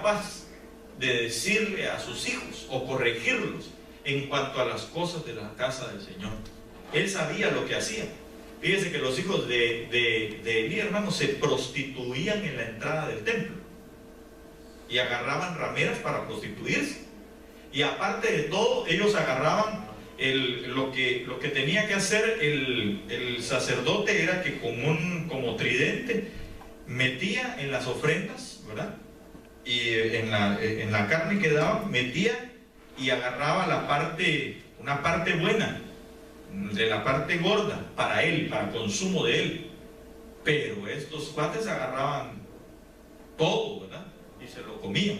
capaz de decirle a sus hijos o corregirlos en cuanto a las cosas de la casa del Señor. Él sabía lo que hacía. Fíjese que los hijos de Elí, hermanos, se prostituían en la entrada del templo y agarraban rameras para prostituirse. Y aparte de todo, ellos agarraban lo que tenía que hacer el sacerdote, era que con un como tridente metía en las ofrendas, ¿verdad? Y en la carne que daba, metía y agarraba una parte buena de la parte gorda para él, para consumo de él. Pero estos cuates agarraban todo, ¿verdad? Y se lo comían.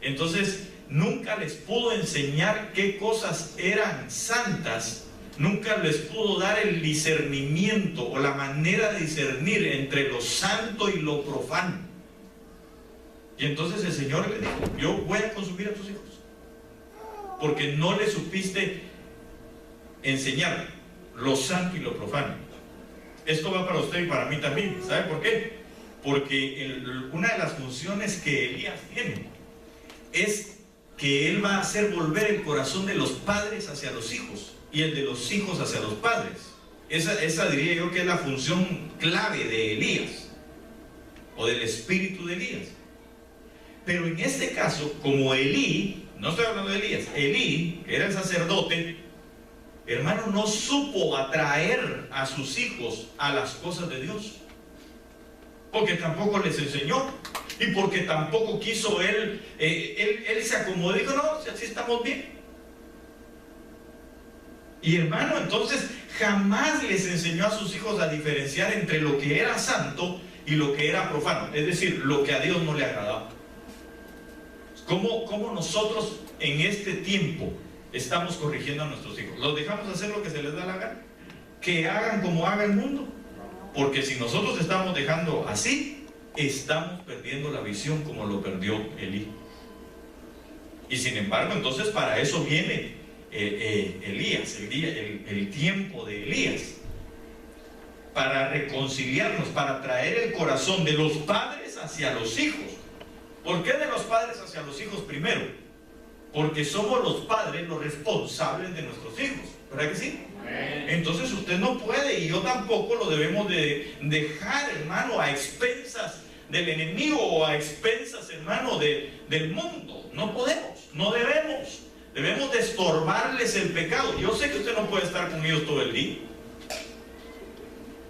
Entonces nunca les pudo enseñar qué cosas eran santas, nunca les pudo dar el discernimiento o la manera de discernir entre lo santo y lo profano. Y entonces el Señor le dijo: yo voy a consumir a tus hijos porque no le supiste enseñar lo santo y lo profano. Esto va para usted y para mí también. ¿Sabe por qué? Porque una de las funciones que Elías tiene es que él va a hacer volver el corazón de los padres hacia los hijos y el de los hijos hacia los padres. Esa diría yo que es la función clave de Elías, o del espíritu de Elías. Pero en este caso, como Elí, no estoy hablando de Elías, Elí, que era el sacerdote, hermano, no supo atraer a sus hijos a las cosas de Dios, porque tampoco les enseñó. Y porque tampoco quiso él se acomodó y dijo: no, si así estamos bien. Y hermano, entonces jamás les enseñó a sus hijos a diferenciar entre lo que era santo y lo que era profano, es decir, lo que a Dios no le agradaba. ¿Cómo nosotros en este tiempo estamos corrigiendo a nuestros hijos? ¿Los dejamos hacer lo que se les da la gana? ¿Que hagan como haga el mundo? Porque si nosotros estamos dejando así, estamos perdiendo la visión como lo perdió Elí. Y sin embargo, entonces para eso viene Elías, el tiempo de Elías, para reconciliarnos, para traer el corazón de los padres hacia los hijos. ¿Por qué de los padres hacia los hijos primero? Porque somos los padres los responsables de nuestros hijos, ¿verdad que sí? Entonces usted no puede, y yo tampoco, lo debemos de dejar, hermano, a expensas del enemigo o a expensas, hermano, del mundo. No podemos, no debemos. Debemos de estorbarles el pecado. Yo sé que usted no puede estar con ellos todo el día.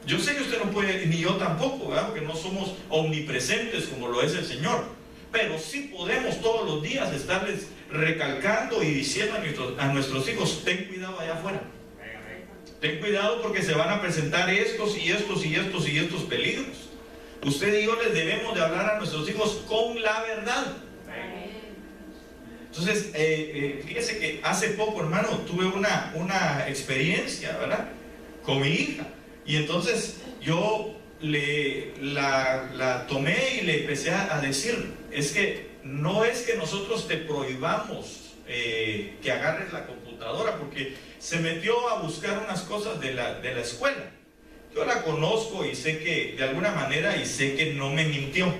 Yo sé que usted no puede, ni yo tampoco, ¿verdad? Porque no somos omnipresentes como lo es el Señor. Pero sí podemos todos los días estarles recalcando y diciendo a nuestros hijos: ten cuidado allá afuera. Ten cuidado porque se van a presentar estos y estos y estos y estos peligros. Usted y yo les debemos de hablar a nuestros hijos con la verdad. Entonces, fíjese que hace poco, hermano, tuve una experiencia, ¿verdad?, con mi hija. Y entonces yo la tomé y le empecé a decir: es que no es que nosotros te prohibamos que agarres la computadora, porque se metió a buscar unas cosas de la escuela. Yo la conozco y sé que de alguna manera, y sé que no me mintió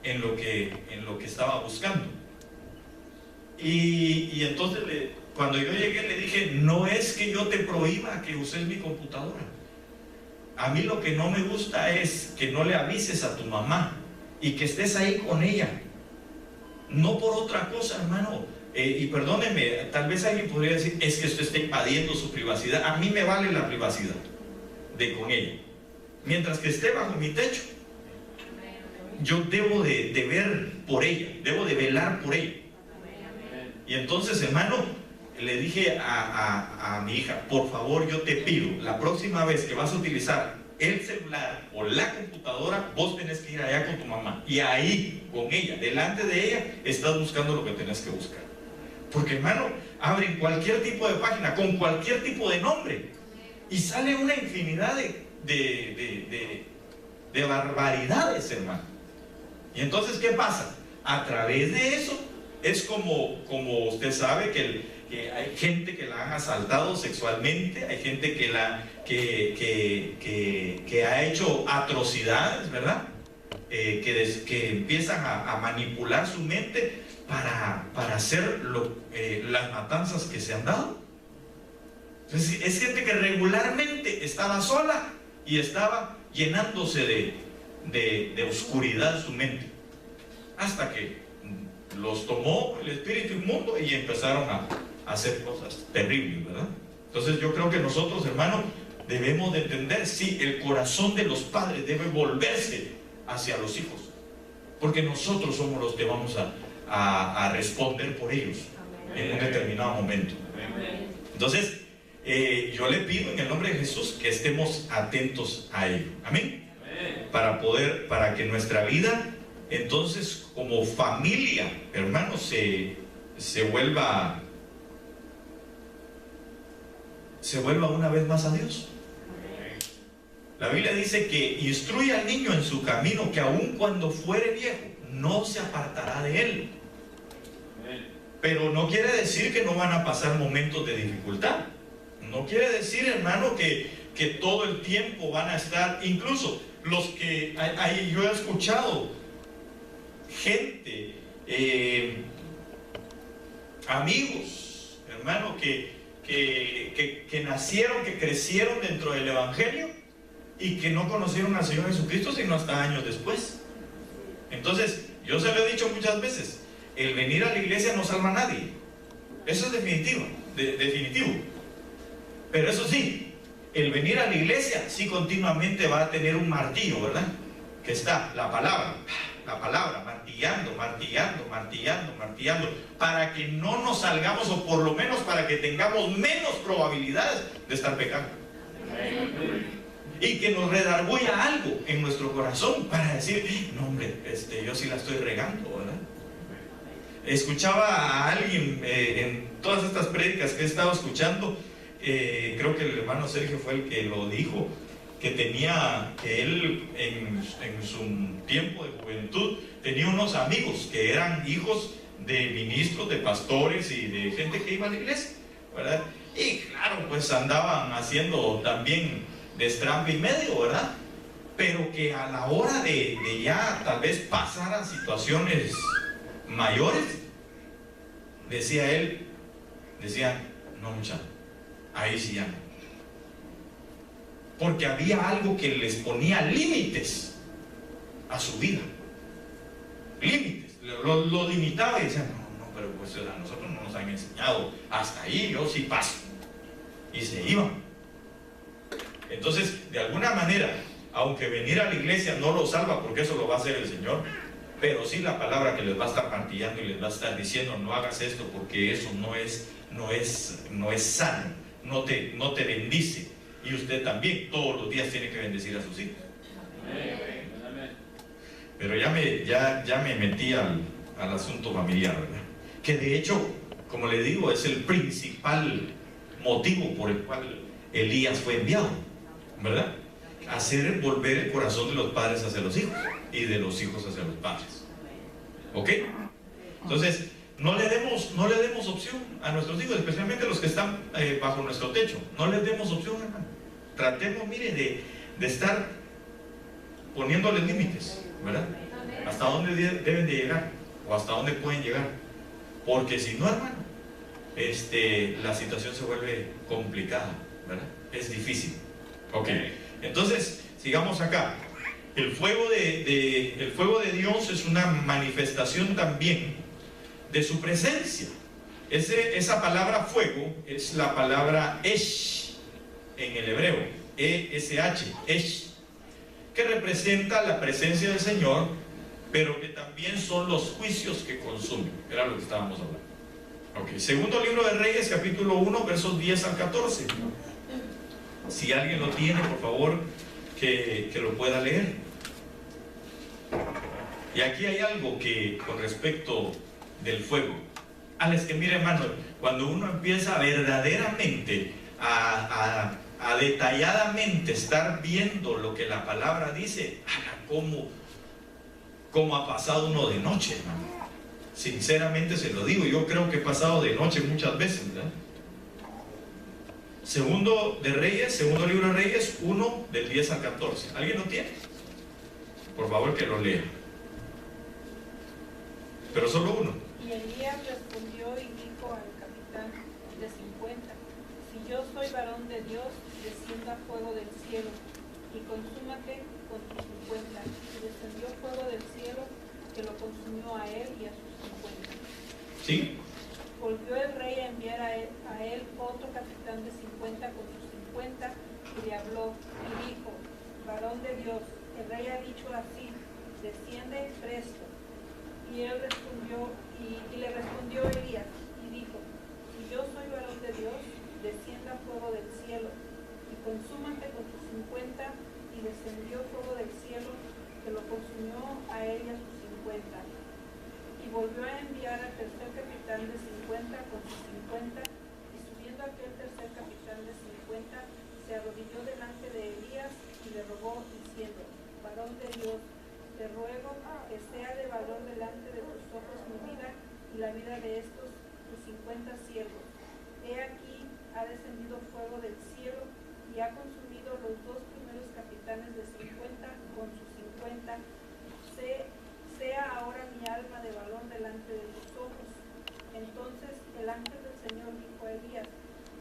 en lo que estaba buscando. Y entonces cuando yo llegué le dije: no es que yo te prohíba que uses mi computadora. A mí lo que no me gusta es que no le avises a tu mamá y que estés ahí con ella. No por otra cosa, hermano. Y perdónenme, tal vez alguien podría decir: es que usted está invadiendo su privacidad. A mí me vale la privacidad de con ella. Mientras que esté bajo mi techo, yo debo de ver por ella, debo de velar por ella. Y entonces, hermano, le dije a mi hija: por favor, yo te pido, la próxima vez que vas a utilizar el celular o la computadora, vos tenés que ir allá con tu mamá, y ahí, con ella, delante de ella, estás buscando lo que tenés que buscar. Porque, hermano, abren cualquier tipo de página, con cualquier tipo de nombre, y sale una infinidad de barbaridades, hermano. Y entonces, ¿qué pasa? A través de eso, es como usted sabe que hay gente que la han asaltado sexualmente, hay gente que ha hecho atrocidades, ¿verdad? que empiezan a manipular su mente para hacer las matanzas que se han dado. Entonces, es gente que regularmente estaba sola y estaba llenándose de oscuridad su mente, hasta que los tomó el espíritu inmundo y empezaron a hacer cosas terribles, ¿verdad? Entonces yo creo que nosotros, hermanos, debemos de entender, sí, el corazón de los padres debe volverse hacia los hijos, porque nosotros somos los que vamos a responder por ellos en un determinado momento. Entonces, yo le pido en el nombre de Jesús que estemos atentos a ello. Amén. Para que nuestra vida, entonces, como familia, hermanos, se vuelva una vez más a Dios. La Biblia dice que instruye al niño en su camino, que aun cuando fuere viejo no se apartará de él. Pero no quiere decir que no van a pasar momentos de dificultad. No quiere decir, hermano, que todo el tiempo van a estar, incluso los que yo he escuchado gente, amigos, hermano, que nacieron, que crecieron dentro del Evangelio y que no conocieron al Señor Jesucristo sino hasta años después. Entonces, yo se lo he dicho muchas veces, el venir a la iglesia no salva a nadie. Eso es definitivo. Pero eso sí, el venir a la iglesia sí continuamente va a tener un martillo, ¿verdad? Que está la palabra, martillando, para que no nos salgamos, o por lo menos para que tengamos menos probabilidades de estar pecando. Y que nos redarguya algo en nuestro corazón para decir, no hombre, yo sí la estoy regando, ¿verdad? Escuchaba a alguien en todas estas prédicas que he estado escuchando, creo que el hermano Sergio fue el que lo dijo, que él en su tiempo de juventud tenía unos amigos que eran hijos de ministros, de pastores y de gente que iba a la iglesia, ¿verdad? Y claro, pues andaban haciendo también destrampe y medio, ¿verdad? Pero que a la hora de ya tal vez pasar a situaciones mayores, decía, no muchacho, ahí sí ya no. Porque había algo que les ponía límites a su vida. Límites. Lo limitaba y decían, no, pero pues a nosotros no nos han enseñado. Hasta ahí yo sí paso. Y se iban. Entonces, de alguna manera, aunque venir a la iglesia no lo salva, porque eso lo va a hacer el Señor, pero sí la palabra que les va a estar martillando y les va a estar diciendo, no hagas esto porque eso no es sano, no te bendice. Y usted también todos los días tiene que bendecir a sus hijos. Pero ya me metí al asunto familiar, ¿verdad? Que de hecho, como le digo, es el principal motivo por el cual Elías fue enviado, ¿verdad? Hacer volver el corazón de los padres hacia los hijos y de los hijos hacia los padres. ¿Ok? Entonces, no le demos opción a nuestros hijos, especialmente los que están bajo nuestro techo. No les demos opción, hermano. Tratemos, mire, de estar poniéndoles límites, ¿verdad? Hasta dónde deben de llegar o hasta dónde pueden llegar. Porque si no, hermano, la situación se vuelve complicada, ¿verdad? Es difícil. Ok, entonces, sigamos acá. El fuego de Dios es una manifestación también de su presencia. Esa palabra fuego es la palabra Esh en el hebreo, E-S-H, Esh, que representa la presencia del Señor, pero que también son los juicios que consumen. Era lo que estábamos hablando. Ok, segundo libro de Reyes, capítulo 1, versos 10 al 14. Si alguien lo tiene, por favor, que lo pueda leer. Y aquí hay algo que con respecto del fuego. Es que mire, hermano, cuando uno empieza verdaderamente a detalladamente estar viendo lo que la palabra dice, cómo ha pasado uno de noche, hermano. Sinceramente se lo digo, yo creo que he pasado de noche muchas veces, ¿verdad? Segundo libro de Reyes, 1, del 10 al 14. ¿Alguien lo tiene? Por favor, que lo lea. Pero solo uno. Y Elías respondió y dijo al capitán de 50: si yo soy varón de Dios, descienda fuego del cielo y consúmate con tus 50. Y descendió fuego del cielo que lo consumió a él y a sus 50. ¿Sí? Volvió el rey a enviar a él otro capitán de 50 con sus 50 y le habló y dijo: varón de Dios, el rey ha dicho así, desciende presto. Y él respondió, y le respondió Elías y dijo: si yo soy varón de Dios, descienda fuego del cielo y consúmate con tus 50. Y descendió fuego del cielo que lo consumió a él y a sus 50. Y volvió a enviar al tercer capitán de 50 con sus 50. Y subiendo aquel tercer capitán de 50, se arrodilló delante de Elías y le rogó diciendo: varón de Dios, te ruego que sea de valor delante de tus ojos mi vida y la vida de estos tus 50 siervos. He aquí, ha descendido fuego del cielo y ha consumido los dos primeros capitanes de 50 con sus 50. Sea ahora mi alma de valor delante de tus ojos. Entonces el ángel del Señor dijo a Elías: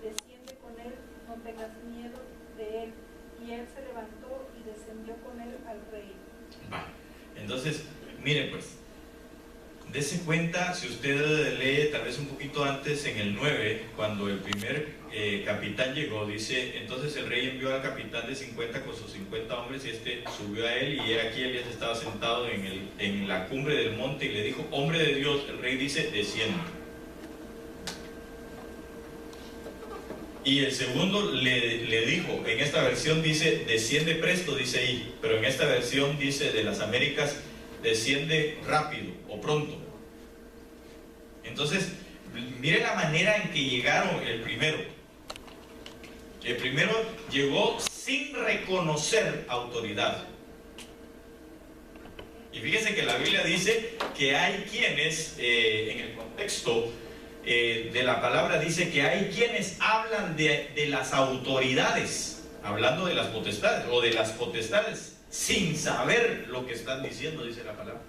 desciende con él, no tengas miedo de él. Y él se levantó y descendió con él al rey. Vale. Entonces, miren pues, dése cuenta, si usted lee tal vez un poquito antes en el 9, cuando el primer capitán llegó, dice: entonces el rey envió al capitán de 50 con sus 50 hombres y este subió a él, y aquí Elías estaba sentado en la cumbre del monte y le dijo: hombre de Dios, el rey dice, desciende. Y el segundo le dijo, en esta versión dice, desciende presto, dice ahí, pero en esta versión dice de las Américas, desciende rápido o pronto. Entonces, mire la manera en que llegaron el primero. El primero llegó sin reconocer autoridad. Y fíjense que la Biblia dice que hay quienes, en el contexto de la palabra, dice que hay quienes hablan de las autoridades, hablando de las potestades, o de las potestades, sin saber lo que están diciendo, dice la palabra.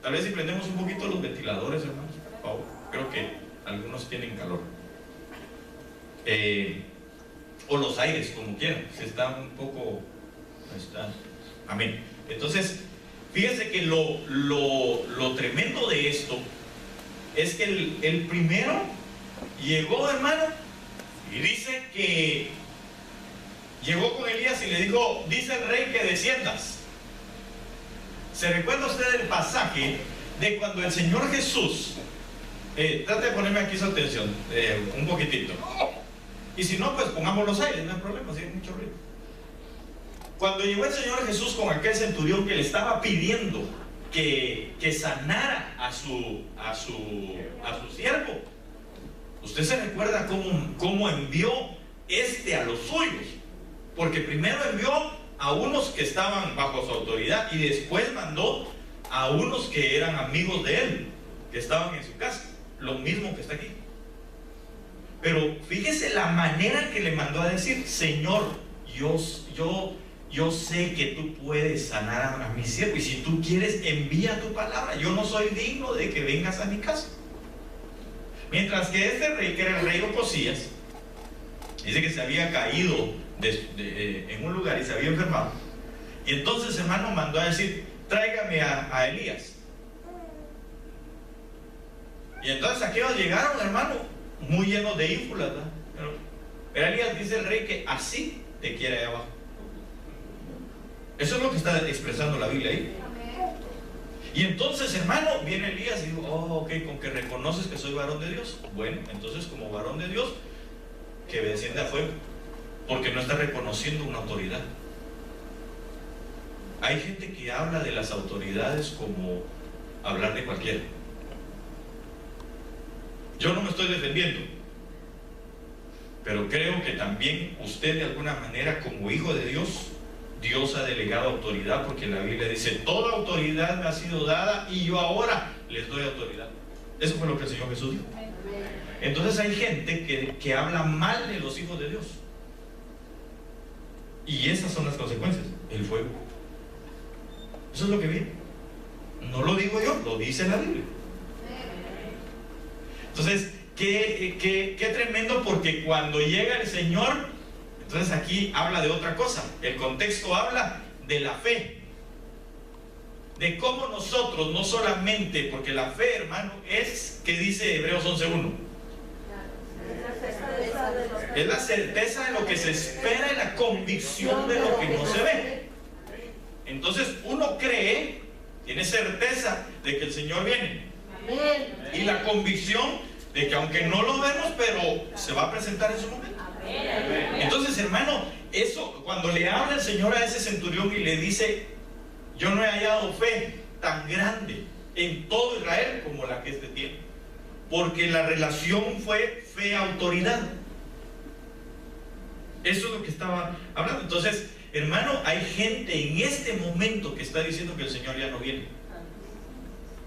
Tal vez si prendemos un poquito los ventiladores, hermanos, por favor. Creo que algunos tienen calor. O los aires, como quieran, se está un poco... Amén. Entonces, fíjense que lo tremendo de esto es que el primero llegó, hermano, y dice que llegó con Elías y le dijo: dice el rey que desciendas. ¿Se recuerda usted el pasaje de cuando el Señor Jesús, trate de ponerme aquí su atención, un poquitito, y si no, pues pongamos los aires, no hay problema, si hay mucho ruido. Cuando llegó el Señor Jesús con aquel centurión que le estaba pidiendo que sanara a su siervo, usted se recuerda cómo envió a los suyos, porque primero envió a unos que estaban bajo su autoridad y después mandó a unos que eran amigos de él, que estaban en su casa, lo mismo que está aquí. Pero fíjese la manera que le mandó a decir: Señor, yo sé que tú puedes sanar a mi siervo, y si tú quieres, envía tu palabra. Yo no soy digno de que vengas a mi casa. Mientras que este rey, que era el rey Ocosías, dice que se había caído en un lugar y se había enfermado. Y entonces, hermano, mandó a decir: tráigame a Elías. Y entonces aquellos llegaron, hermano, muy llenos de ínfulas, ¿verdad? Pero Elías, dice el rey, que así te quiere ahí abajo. Eso es lo que está expresando la Biblia ahí. Y entonces, hermano, viene Elías y dijo: oh, ok, con que reconoces que soy varón de Dios. Bueno, entonces, como varón de Dios, que descienda a fuego, porque no está reconociendo una autoridad. Hay gente que habla de las autoridades como hablar de cualquiera. Yo no me estoy defendiendo, pero creo que también usted, de alguna manera, como hijo de Dios, Dios ha delegado autoridad, porque la Biblia dice: toda autoridad me ha sido dada y yo ahora les doy autoridad. Eso fue lo que el Señor Jesús dijo. Entonces hay gente que habla mal de los hijos de Dios, y esas son las consecuencias: el fuego. Eso es lo que viene. No lo digo yo, lo dice la Biblia. Entonces, qué tremendo, porque cuando llega el Señor, entonces aquí habla de otra cosa. El contexto habla de la fe. De cómo nosotros, no solamente, porque la fe, hermano, es, ¿qué dice Hebreos 11:1? Es la certeza de lo que se espera y la convicción de lo que no se ve. Entonces uno cree, tiene certeza de que el Señor viene. Y la convicción de que aunque no lo vemos, pero se va a presentar en su momento. Entonces, hermano, eso, cuando le habla el Señor a ese centurión y le dice: yo no he hallado fe tan grande en todo Israel como la que este tiene. Porque la relación fue fe-autoridad. Eso es lo que estaba hablando. Entonces, hermano, hay gente en este momento que está diciendo que el Señor ya no viene.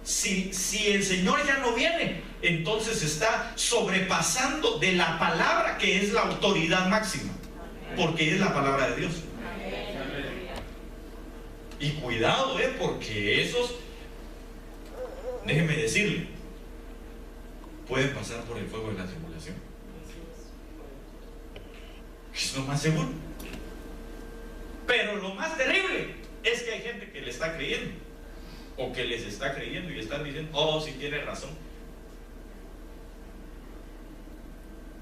Si el Señor ya no viene, entonces está sobrepasando de la palabra, que es la autoridad máxima, porque es la palabra de Dios. Y cuidado, porque esos, déjeme decirle, pueden pasar por el fuego de la tribulación. Es lo más seguro. Pero lo más terrible es que hay gente que le está creyendo, o que les está creyendo y están diciendo: oh, sí tiene razón.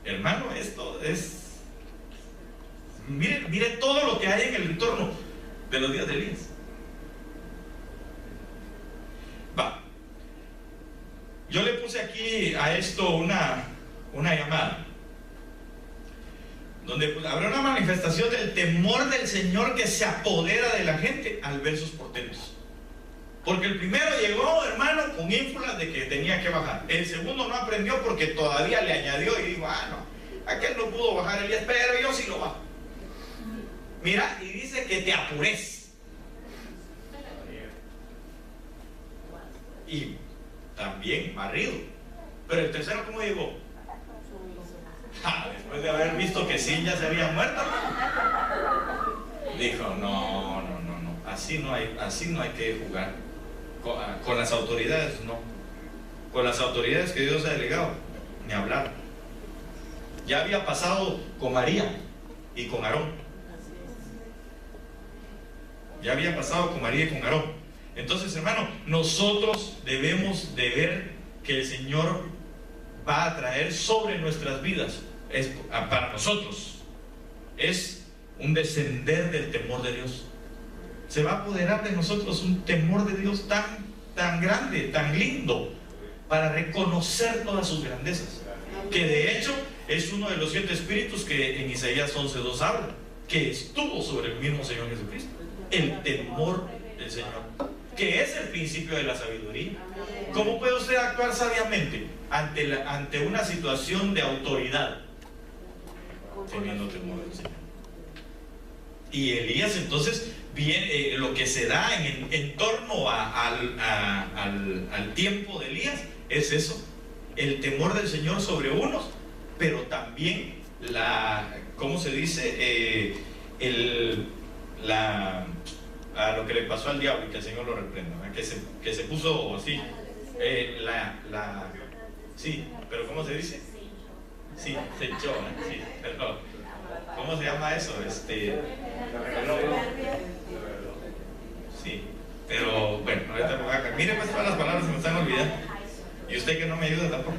Hermano, esto es, mire todo lo que hay en el entorno de los días de Elías. Yo le puse aquí a esto una llamada, donde habrá una manifestación del temor del Señor que se apodera de la gente al ver sus portentos. Porque el primero llegó, hermano, con ínfulas de que tenía que bajar. El segundo no aprendió porque todavía le añadió y dijo: no, aquel no pudo bajar Elías, pero yo sí lo bajo. Mira, y dice que te apures. Y también barrido. Pero el tercero, ¿cómo llegó? Después de haber visto que sí, ya se había muerto, dijo: no, así no hay que jugar con las autoridades. No, con las autoridades que Dios ha delegado, ni hablar. Ya había pasado con María y con Aarón. Ya había pasado con María y con Aarón. Entonces, hermano, nosotros debemos de ver que el Señor va a traer sobre nuestras vidas, para nosotros, es un descender del temor de Dios. Se va a apoderar de nosotros un temor de Dios tan grande, tan lindo, para reconocer todas sus grandezas, que de hecho es uno de los 7 espíritus que en Isaías 11:2 habla, que estuvo sobre el mismo Señor Jesucristo. El temor del Señor, que es el principio de la sabiduría. ¿Cómo puede usted actuar sabiamente ante una situación de autoridad? Teniendo temor del Señor. Y Elías, entonces, bien, lo que se da en torno al tiempo de Elías es eso: el temor del Señor sobre unos, pero también ¿cómo se dice? Lo que le pasó al diablo, y que el Señor lo reprenda, que se puso así, sí, pero ¿cómo se dice? Sí, se echó, sí, pero ¿cómo se llama eso? Sí, pero bueno, ahorita me voy a... Mire, pues todas las palabras se me están olvidando, y usted que no me ayuda tampoco.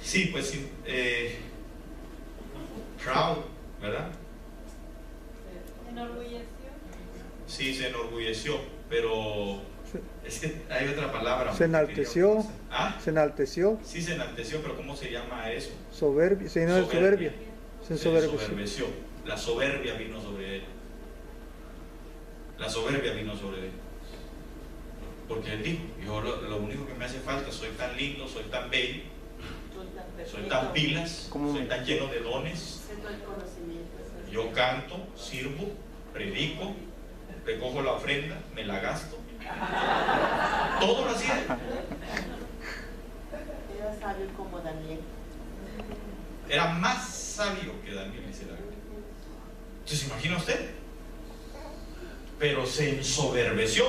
Sí, pues sí, proud, ¿verdad? Enorgulleció. Sí, se enorgulleció, pero es que hay otra palabra. Se enalteció. Se enalteció. Sí, se enalteció, pero ¿cómo se llama eso? Soberbia. Sí, no es soberbia. Se ensoberbeció. La soberbia vino sobre él. La soberbia vino sobre él. Porque él dijo: yo lo único que me hace falta, soy tan lindo, soy tan bello, soy tan pilas, soy tan lleno de dones. Yo canto, sirvo, predico, recojo la ofrenda, me la gasto. Todo lo hacía. Era sabio como Daniel. Era más sabio que Daniel, dice la Biblia. Entonces, ¿imagina usted? Pero se ensoberbeció